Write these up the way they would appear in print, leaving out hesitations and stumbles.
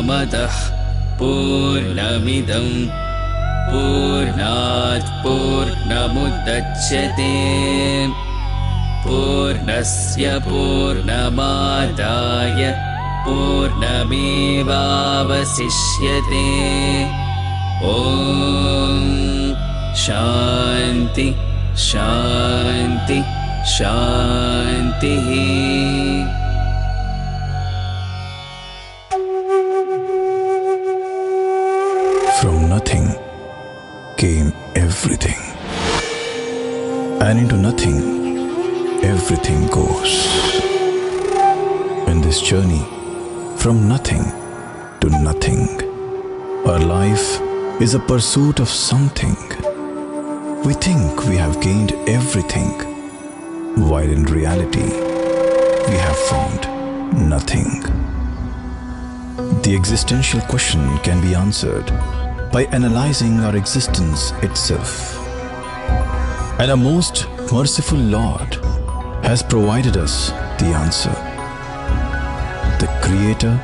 पूर्णमदः पूर्णमिदं पूर्णात् पूर्णमुदच्यते पूर्णस्य पूर्णमादाय पूर्णमेवावशिष्यते। ॐ शान्ति शान्ति शान्तिः। From nothing came everything, and into nothing everything goes. In this journey from nothing to nothing, our life is a pursuit of something. We think we have gained everything, while in reality we have found nothing. The existential question can be answered by analyzing our existence itself. And a most merciful Lord has provided us the answer. The Creator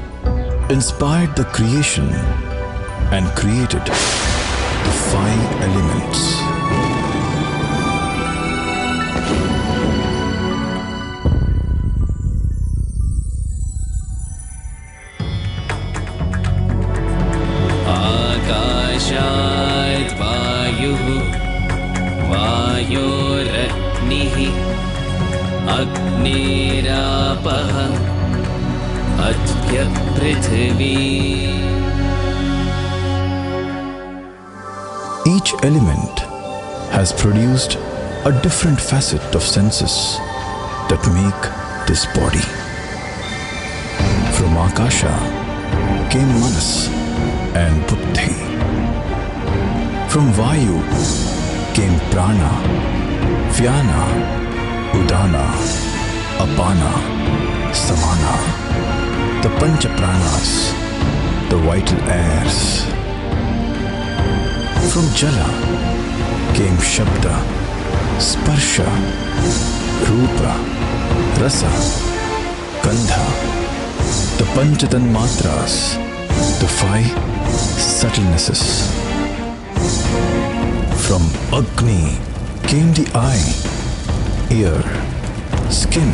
inspired the creation and created the 5 elements. आकाशात् वायुः वायोरग्निः अग्निरापः अद्य पृथिवी। Each element has produced a different facet of senses that make this body. From Akasha came Manas and Buddhi. From Vayu came Prana, Vyana, Udana, Apana, Samana, the Pancha Pranas, the vital airs. From Jala came Shabda, Sparsha, Rupa, Rasa, Gandha, the Panchatan Matras, the 5 subtlenesses. From Agni came the eye, ear, skin,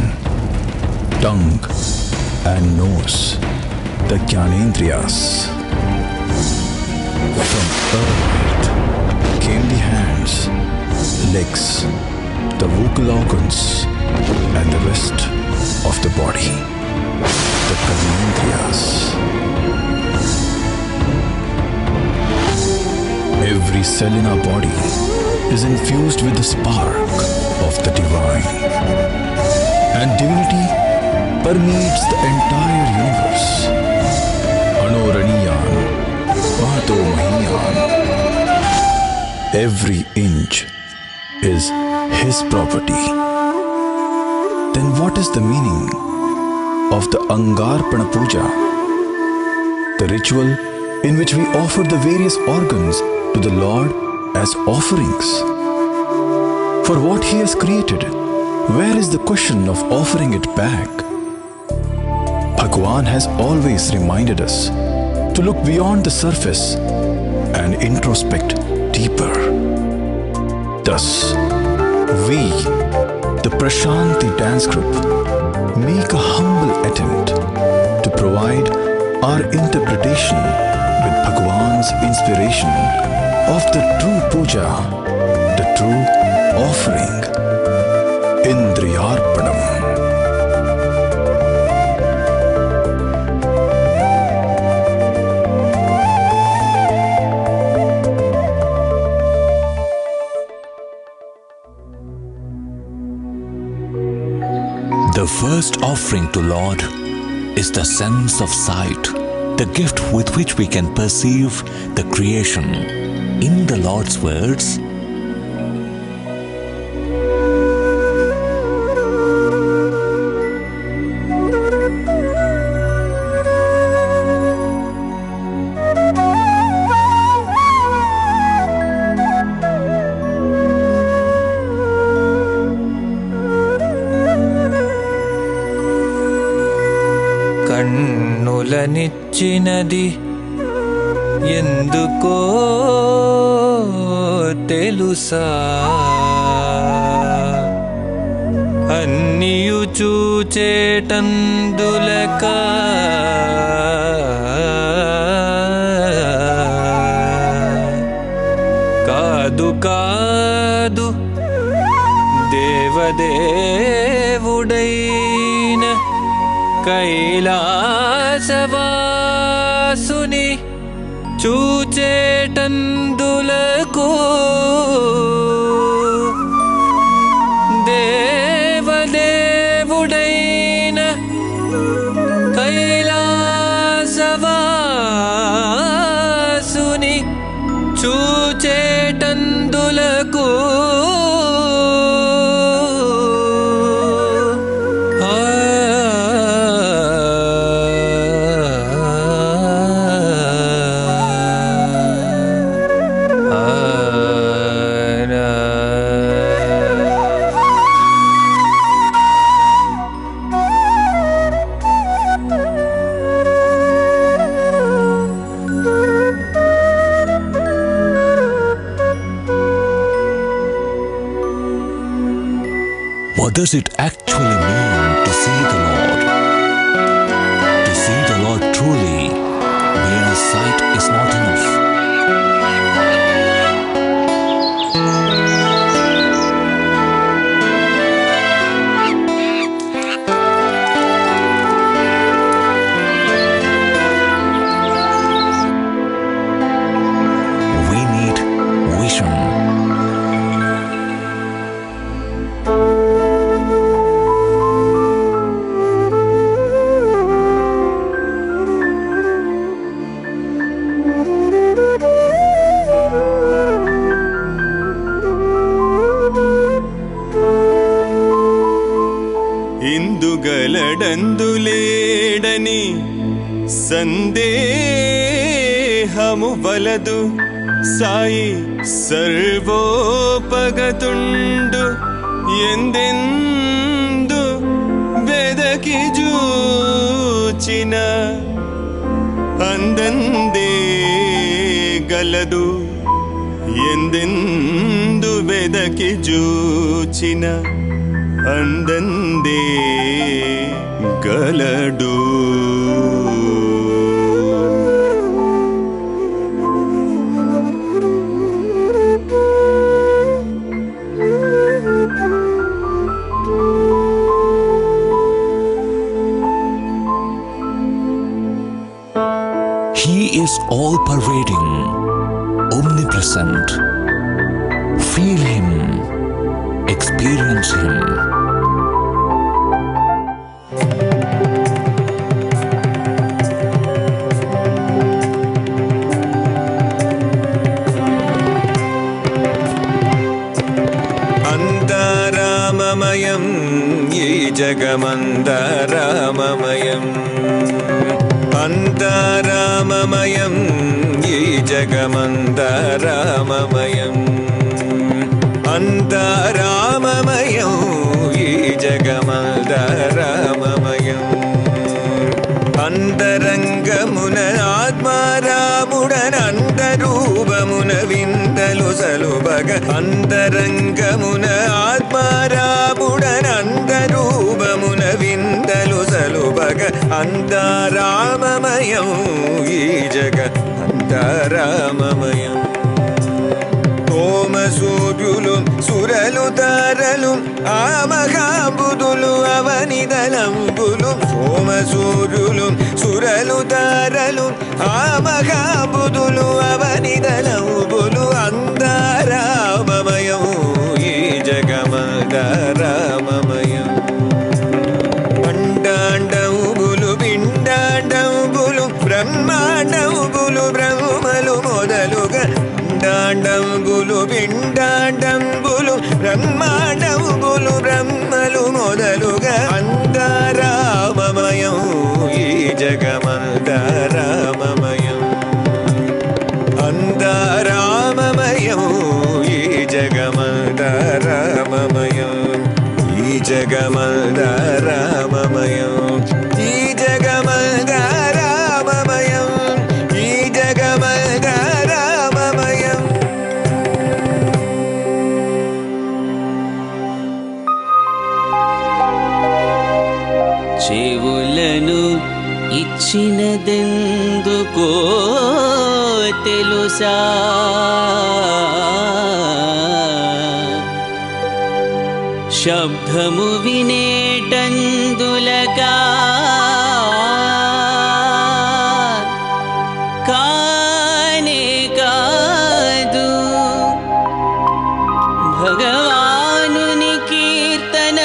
tongue and nose, the Jnanendriyas. From earth came the hands, legs, the vocal organs and the rest of the body, the Karmendriyas. Every cell in our body is infused with the spark of the divine, and divinity permeates the entire universe. Anoraniyan, Vato Mahiyan. Every inch is his property. Then what is the meaning of the Angarpana Puja, the ritual in which we offer the various organs to the Lord as offerings? For what He has created, where is the question of offering it back? Bhagwan has always reminded us to look beyond the surface and introspect deeper. Thus, we, the Prashanti Dance Group, make a humble attempt to provide our interpretation with Bhagwan's inspiration of the true puja, the true offering, Indriyarpanam. The first offering to Lord is the sense of sight, the gift with which we can perceive the creation. In the Lord's words, కన్నుల మొలనిచ్చినది ఎందుకో తెలుసా అన్నియు చూచేటందులక కాదు కాదు దేవదేవుడైన కైలాసవాసుని చూచేటందులకు దేవదేవుడైన కైలాసవాసుని చూచేటందులకు What does it actually mean to see the Lord? To see the Lord truly, mere sight is not enough. We need vision. ఇందుగలడందులేడని సందేహము వలదు సాయి సర్వోపగతుండు ఎందెందు వెదకి జూచిన అందందే గలదు ఎందెందు వెదకి జూచిన అందందే గలడు He is all-pervading, omnipresent. Feel Him, experience Him. అంతరామమయం ఈ జగమంతరామమయం అంతరామమయం ఈ జగమంతరామమయం అంతరామమయం ఈ జగమంతరామమయం అంతరంగమున ఆత్మారాముడనంతరూపమున విందలు సలుబగ అంతరంగమున ఆత్మారాముడనంతరూపమున విందలు సలుబగ అంతరామమయం ఈ జగ అంతరామమయం ఓమ సూర్యులు సురలు తారలు ఆ మహాబుధులు అవనిదలంబులు సోమ సూర్యులు సురలు తారలు ఆ మహాబుధులు అవనిదలంబులు అంతరామమయం ఈ జగమంతరామమయం అండాండంబులు పిండాండంబులు బ్రహ్మాండంబులు బ్రహ్మలు మొదలుగా అండాండంబులు పిండాండంబులు బ్రహ్మాండంబులు బ్రహ్మలు మొదలుగా అంతరామమయం ఈ జగమంతరామమయం అంతరామమయం ఈ జగమంతరామమయం ఈ జగమంతరామమయం ఈ జగమంతరామమయం చెవులను ఇచ్చినదెందుకో తెలుసా శబ్దము వినేటందులకా కానే కాదు భగవానుని కీర్తన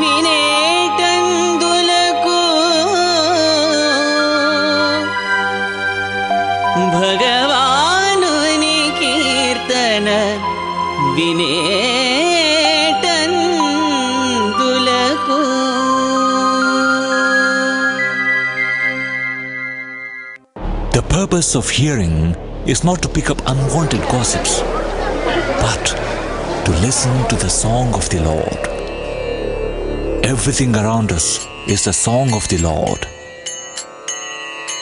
వినేటందులకు భగవానుని కీర్తన వినేటందులకు The purpose of hearing is not to pick up unwanted gossips, but to listen to the song of the Lord. Everything around us is the song of the Lord.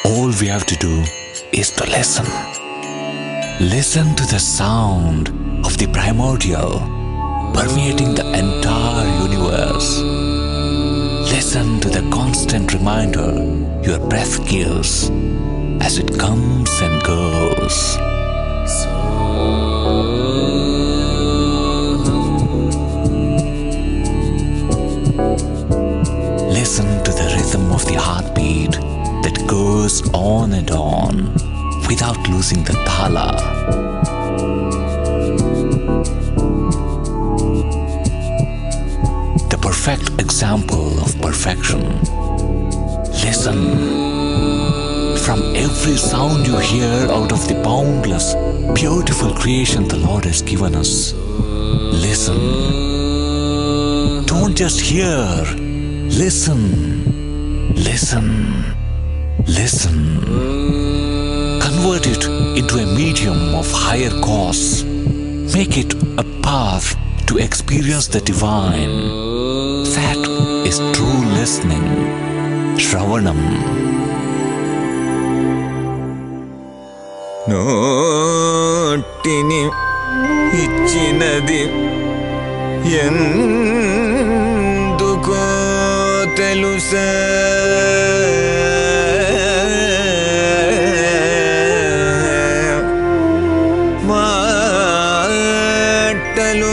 All we have to do is to listen. Listen to the sound of the primordial permeating the entire universe. Listen to the constant reminder your breath gives as it comes and goes. Listen to the rhythm of the heartbeat that goes on and on without losing the thala. The perfect example of perfection. Listen. From every sound you hear out of the boundless, beautiful creation the Lord has given us, listen. Don't just hear. Listen. Listen. Listen. Convert it into a medium of higher cause. Make it a path to experience the divine. That is true listening. Shravanam. నోటిని ఇచ్చినది ఎందుకో తెలుసా మాటలు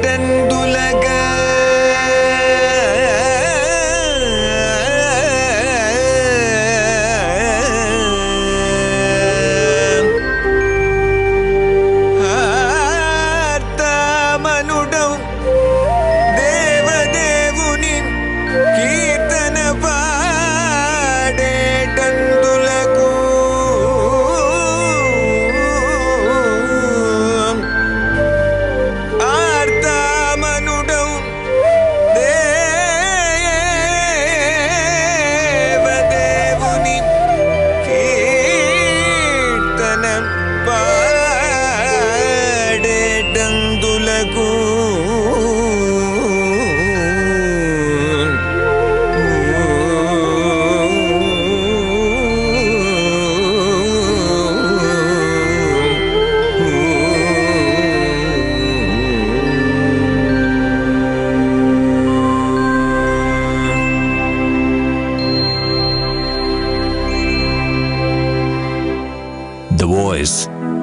పలికేటందులగా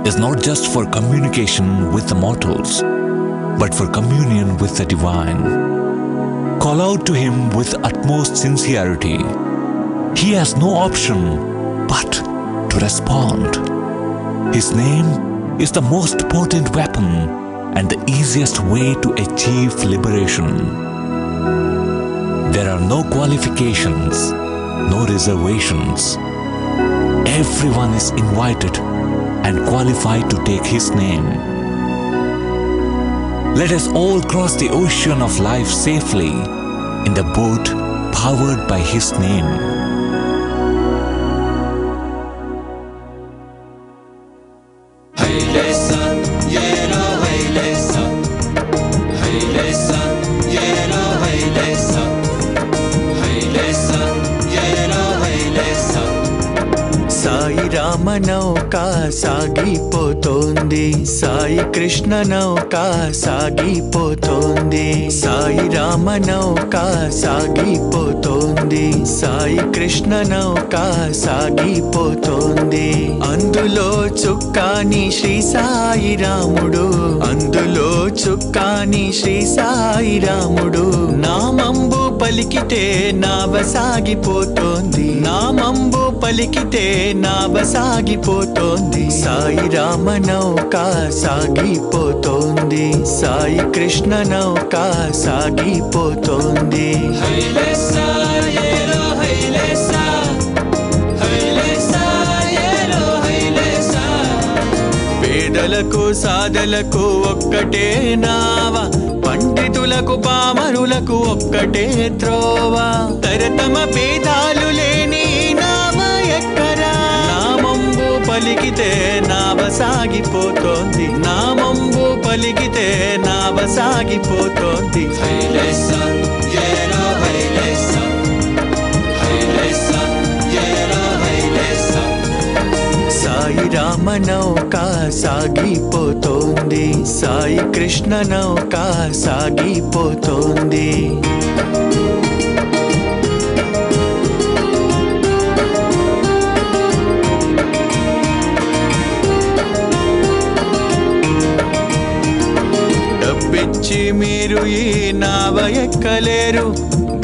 is not just for communication with the mortals, but for communion with the divine. Call out to him with utmost sincerity. He has no option but to respond. His name is the most potent weapon and the easiest way to achieve liberation. There are no qualifications, no reservations. Everyone is invited and qualified to take his name. Let us all cross the ocean of life safely in the boat powered by his name. Sai Rama నౌక సాగిపోతోంది, సాయి కృష్ణ నౌక సాగిపోతోంది, సాయి రామ నౌక సాగిపోతోంది, సాయి కృష్ణ నౌక సాగిపోతోంది. అందులో చుక్కాని శ్రీ సాయి రాముడు, అందులో చుక్కాని శ్రీ సాయి రాముడు. నామంబు పలికితే నావ సాగిపోతోంది, నామంబు పలికితే నావ సాగిపోతోంది. సాయి రామ నౌక సాగిపోతోంది, సాయి కృష్ణ నౌక సాగిపోతోంది. పేదలకు సాదలకు ఒక్కటే నావ, పండితులకు పామరులకు ఒక్కటే త్రోవ. తరతమ భేదాలు లేని నావ ఎక్కరా? నామంబు పలికితే నావ సాగిపోతోంది, నామంబు పలికితే నావ సాగిపోతోంది. సాయి రామ నౌక సాగిపోతోంది, సాయి కృష్ణ నౌక సాగిపోతోంది. డబ్బిచ్చి మీరు ఈ నావ ఎక్కలేరు,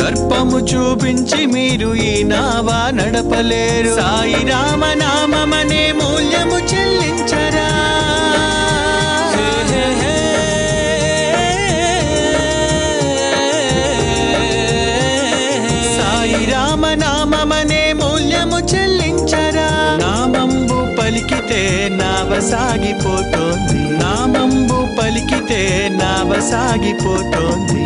దర్పము చూపించి మీరు ఈ నావ నడపలేరు. సాయి రామ నామమనే మూల్యము చెల్లించరా? సాయి రామ నామమనే మూల్యము చెల్లించరా? నామంబు పలికితే నావ సాగిపోతోంది, నామంబు పలికితే నావ సాగిపోతోంది.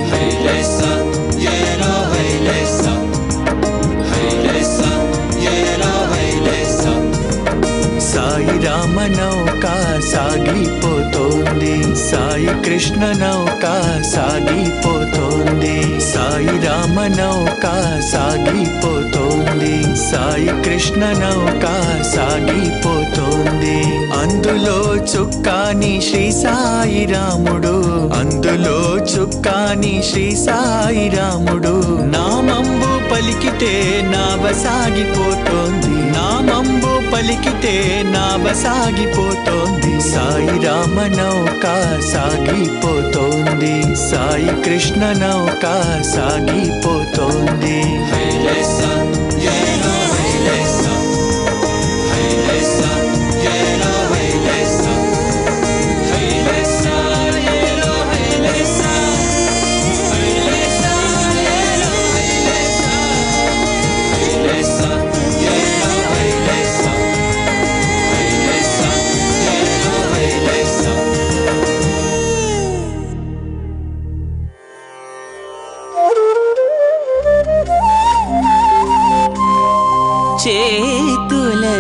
సాయి రామ నౌక సాగిపోతోంది, సాయి కృష్ణ నౌక సాగిపోతోంది, సాయి రామ నౌక సాగిపోతోంది, సాయి కృష్ణ నౌక సాగిపోతోంది. అందులో చుక్కాని శ్రీ సాయి రాముడు, అందులో చుక్కాని శ్రీ సాయి రాముడు. నామంబు పలికితే నావ సాగిపోతోంది, నామంబు పలికితే నావ సాగిపోతోంది. సాయి రామ నౌక సాగిపోతోంది, సాయి కృష్ణ నౌక సాగిపోతోంది.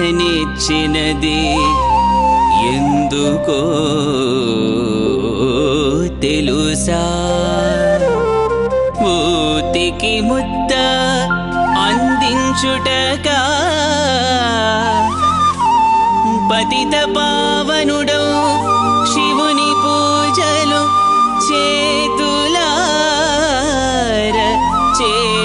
చేతులనిచ్చినది ఎందుకో తెలుసా? ఊతికి ముద్ద అందించుటగా పతిత పావనుడౌ శివుని పూజలు చేతులార చేసేటందుకురా.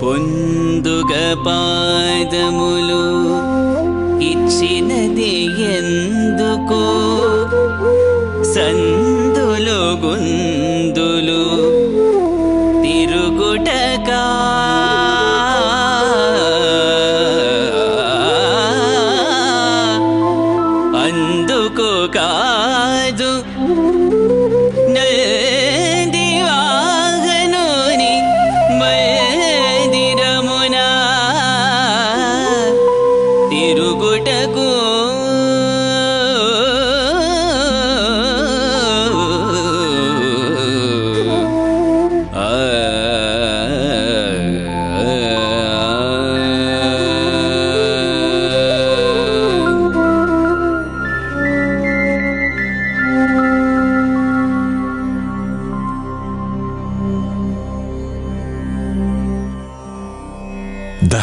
పొందుగ పాదములు ఇచ్చినది ఎందుకో, సందులు గుందులు తిరుగుటకా. అందుకు కాదు నందివాహనుని మందిరమున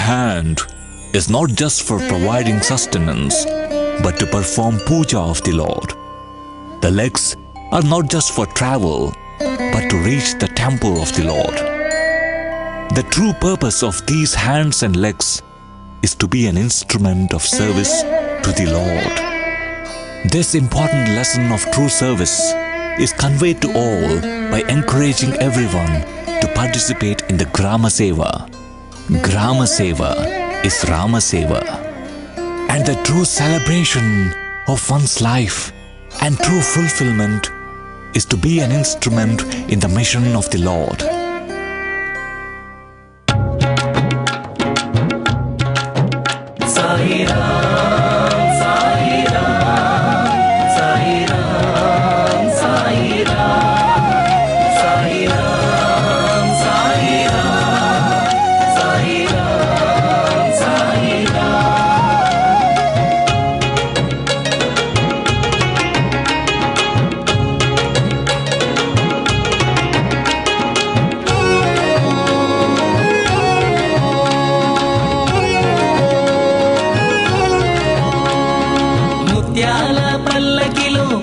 hand is not just for providing sustenance, but to perform puja of the Lord. The legs are not just for travel, but to reach the temple of the Lord. The true purpose of these hands and legs is to be an instrument of service to the Lord. This important lesson of true service is conveyed to all by encouraging everyone to participate in the Grama Seva. Grama Seva is Rama Seva. And the true celebration of one's life and true fulfillment is to be an instrument in the mission of the Lord.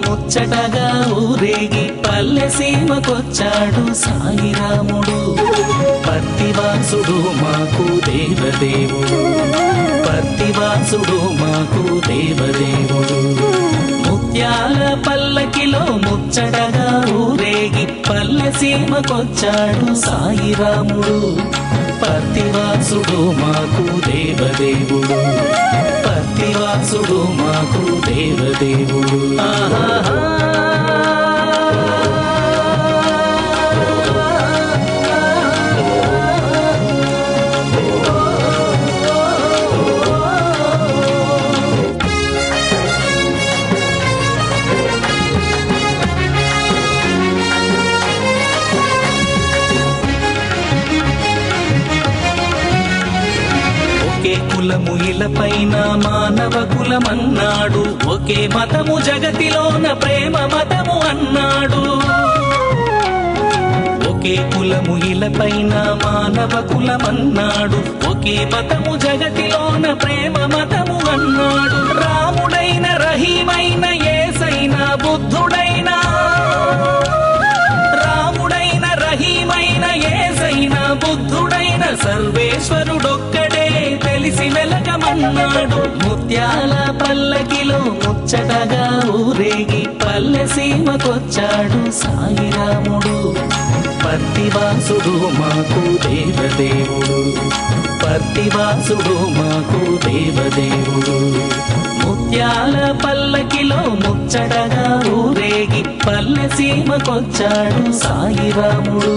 ముచ్చటగా ఊరేగి పల్లె సీమకొచ్చాడు సాయిరాముడు. పత్తివాసుడు మాకు దేవదేవుడు, పత్తివాసుడు మాకు దేవదేవుడు. ముత్యాల పల్లకిలో ముచ్చటగా ఊరేగి పల్లె సీమకొచ్చాడు సాయిరాముడు. పత్తివాసుడు మాకు దేవదేవుడు, పత్తివాసుడు మాకు దేవదేవుడు. ఒకే కులము ఇలపైన మానవ కులమన్నాడు, ఒకే మతము జగతిలోన ప్రేమ మతము అన్నాడు. ఒకే కులము ఇలపైన మానవ కులమన్నాడు, ఒకే మతము జగతిలోన ప్రేమ మతము అన్నాడు. రాముడైన రహీమైన యేసైన బుద్ధుడైన, రాముడైన రహీమైన యేసైన బుద్ధుడైన సర్వేశ్వరుడొక్కడే తెలిసి వెలగమన్నాడు. ముత్యాల పల్లకిలో ముచ్చటగా ఊరేగి పల్లె సీమకొచ్చాడు సాయిరాముడు. పత్తివాసుడు మాకు దేవదేవుడు, పత్తివాసుడు మాకు దేవదేవుడు. ముత్యాల పల్లకిలో ముచ్చటగా ఊరేగి పల్లె సీమకొచ్చాడు సాయిరాముడు.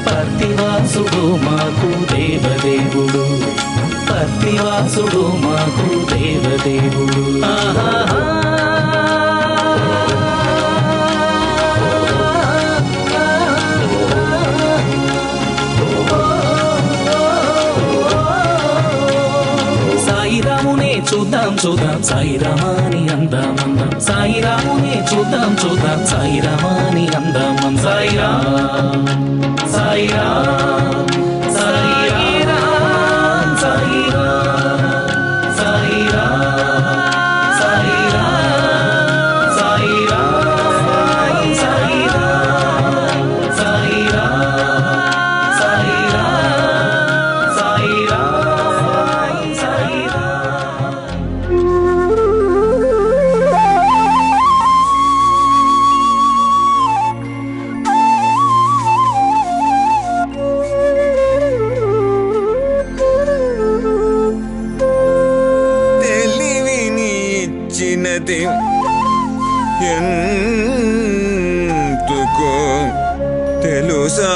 పత్తివాసుడు మాకు దేవదేవుడు, పత్తివాసుడు మాకు దేవదేవుడు. సాయిరామునే చూద్దాం చూద్దాం సాయిరామాని అందాం అందాం, సాయిరామునే చూద్దాం చూద్దాం సాయిరామాని అందాం అందాం. సాయిరామ్ సాయిరామ్ సాయిరామ్ సాయిరామ్ సాయిరామ్ సాయిరామ్ సాయిరామ్ సాయిరామ్ సాయిరామ్ సాయిరామ్ సాయిరామ్ సాయిరామ్. తెలివినిచ్చినది ఎందుకో తెలుసా?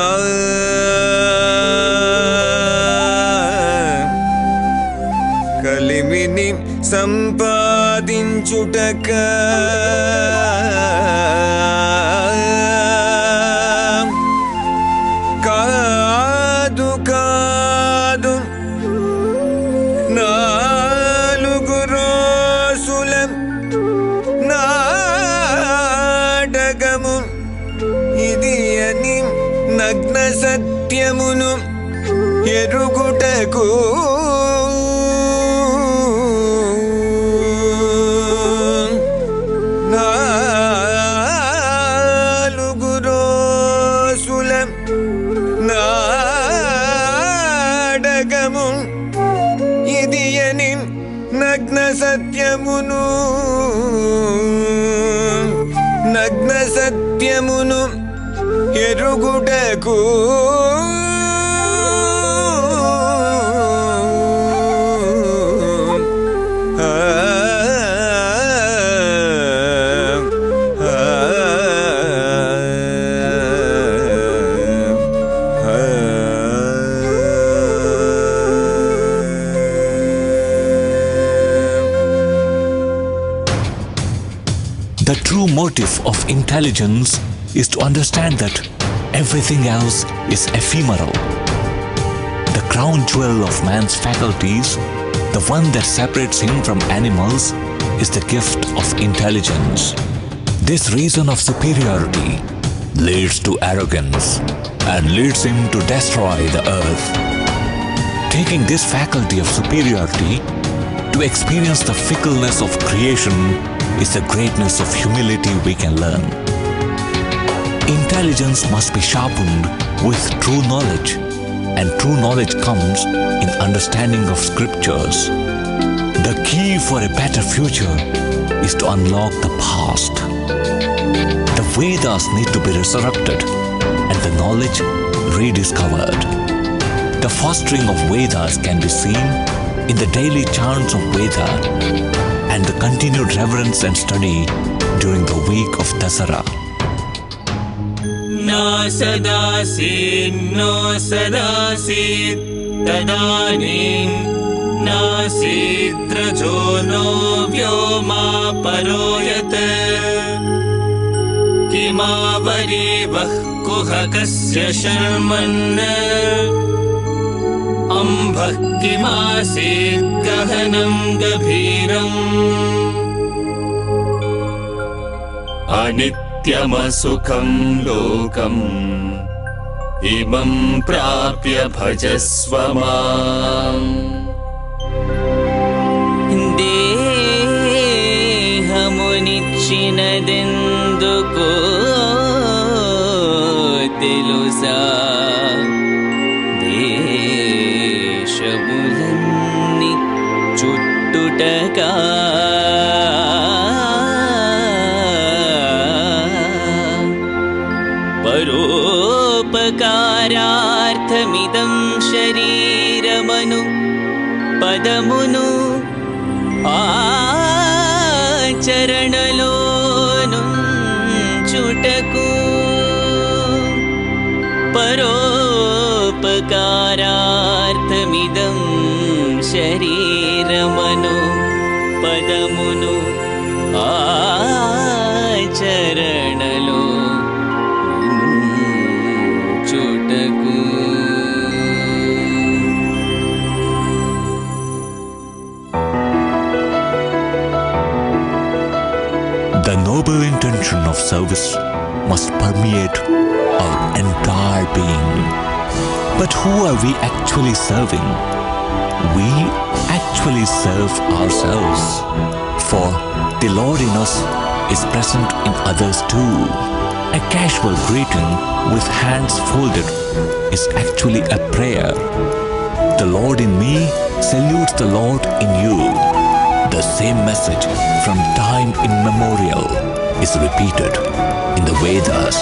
కలిమిని సంపాదించుటక కాదు కాదు నాలుగు రోజుల నాటకము ఇది అని నగ్న సత్యమును ఎరుగుటకు నాలుగు రోజుల నాడగము ఇది అని నగ్న సత్యమును ఎరుగుటకు The true motive of intelligence is to understand that everything else is ephemeral. The crown jewel of man's faculties, the one that separates him from animals, is the gift of intelligence. This reason of superiority leads to arrogance and leads him to destroy the earth. Taking this faculty of superiority to experience the fickleness of creation is the greatness of humility we can learn. Intelligence must be sharpened with true knowledge, and true knowledge comes in understanding of scriptures. The key for a better future is to unlock the past. The Vedas need to be resurrected and the knowledge rediscovered. The fostering of Vedas can be seen in the daily chants of Veda and the continued reverence and study during the week of Dasara. ना सदासीन् no सदासीत् तदानीं नासीद्रजो no Vyoma परो यत् किमावरीवः कुहकस्य शर्मन् अम्भः किमासीत् गहनं गभीरम् अनित्यमसुखं लोकम् इमं प्राप्य भजस्व माम् దేహమునిచ్చినదెందుకో తెలుసా దేశములన్నీ చుట్టుటకా పరోపకారార్థమిదం శరీరమను పదమును ఆచరణలోనుంచుటకు పరోపకారార్థమిదం శరీరమను పదమును ఆచరణలో ఉంచుటకు. The noble intention of service must permeate our entire being. But who are we actually serving? We actually serve ourselves. For the Lord in us is present in others too. A casual greeting with hands folded is actually a prayer. The Lord in me salutes the Lord in you. The same message from time immemorial is repeated in the Vedas,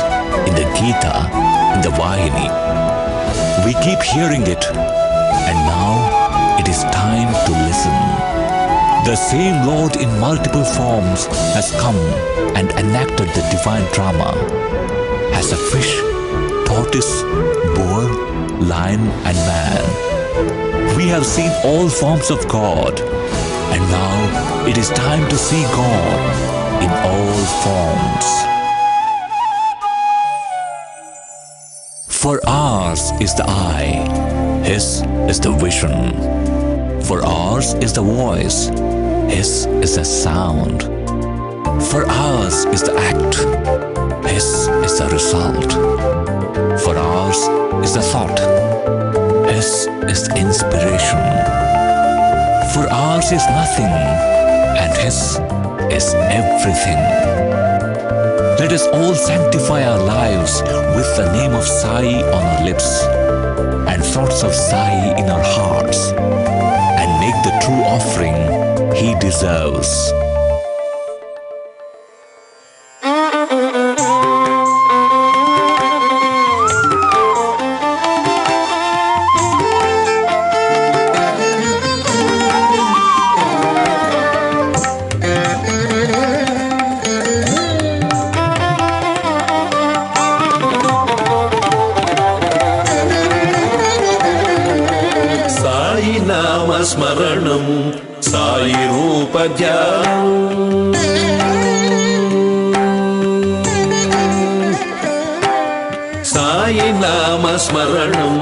in the Gita, in the Vahini. We keep hearing it, and now it is time to listen. The same Lord in multiple forms has come and enacted the divine drama as a fish, tortoise, boar, lion, and man. We have seen all forms of God, and now it is time to see God in all forms. For ours is the eye, His is the vision. For ours is the voice, His is the sound. For ours is the act, His is the result. For ours is the thought, His inspiration. For ours is nothing and His is everything. Let us all sanctify our lives with the name of Sai on our lips and thoughts of Sai in our hearts, and make the true offering He deserves. స్మరణం సాయి రూప ధ్యానం సాయి నామ స్మరణం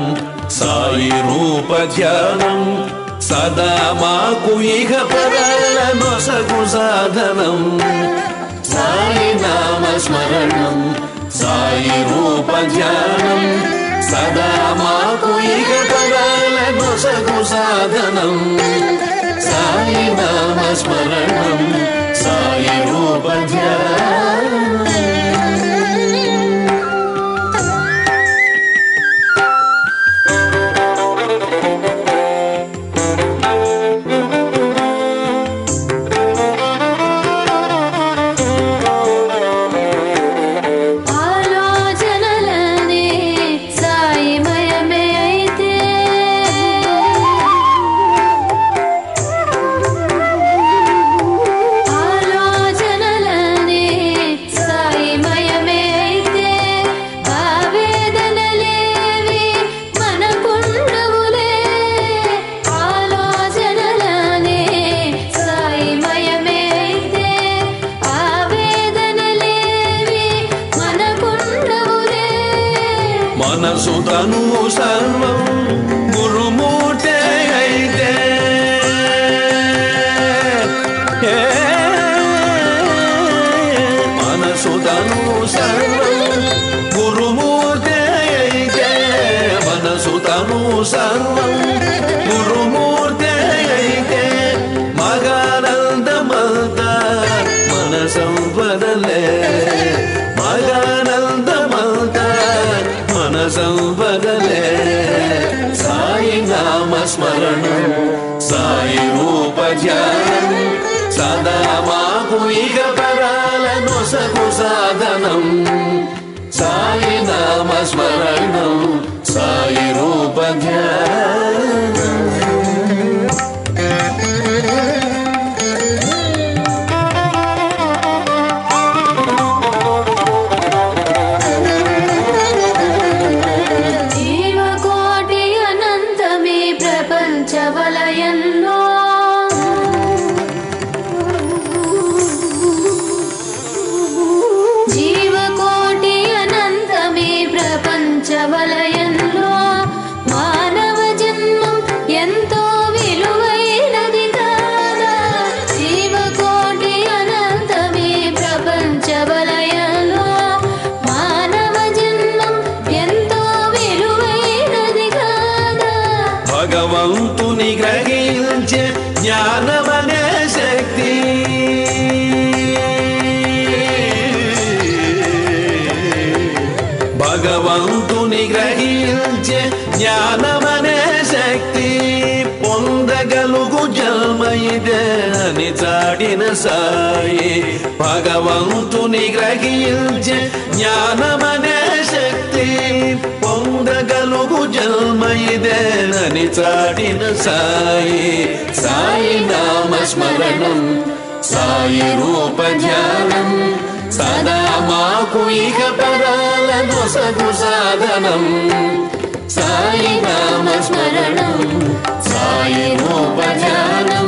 సాయి రూప ధ్యానం సదా మాకు ఇహ పరాల నొసగు సాధనం. సాయి నామ స్మరణం సాయి రూప ధ్యానం సదా మాకు ఇహ పరాల నొసగు సాధనం. సాయి నామ స్మరణం సాయి రూప ధ్యానం. మనసు తను సర్వం గురుమూర్తే అయితే మనసు తను సర్వం గురుమూర్తే అయితే మనసు తను సర్వం గురుమూర్తే అయితే మగానందమంత మన సంపదలే మగానందమంత మన సంపదలే. సాయి నామ స్మరణం సాయి రూప ధ్యానం సదా మాకు ఇహ పరాల నొసగు సాధనం. సాయి నామ స్మరణం సాయి రూప ధ్యానం. వలయంలో మానవ జన్మం ఎంతో విలువైనది కాదా. జీవకోటి అనంతమే ప్రపంచ వలయంలో మానవ జన్మం ఎంతో విలువైనది కాదా. భగవంతుని గ్రహించే జ్ఞానమనే శక్తి భగవంతుని గ్రహించే జ్ఞానమనే శక్తి పొందగలుగు జన్మ ఇదే అని చాటిన సాయి. భగవంతుని గ్రహించే జ్ఞానమనే శక్తి పొందగలుగు జన్మ ఇదే అని చాటిన సాయి. సాయి నామ స్మరణం సాయి రూప ధ్యానం సదా మాకు ఇహ పరాల నొసగు సాధనం. సాయి నామ స్మరణం సాయి రూప ధ్యానం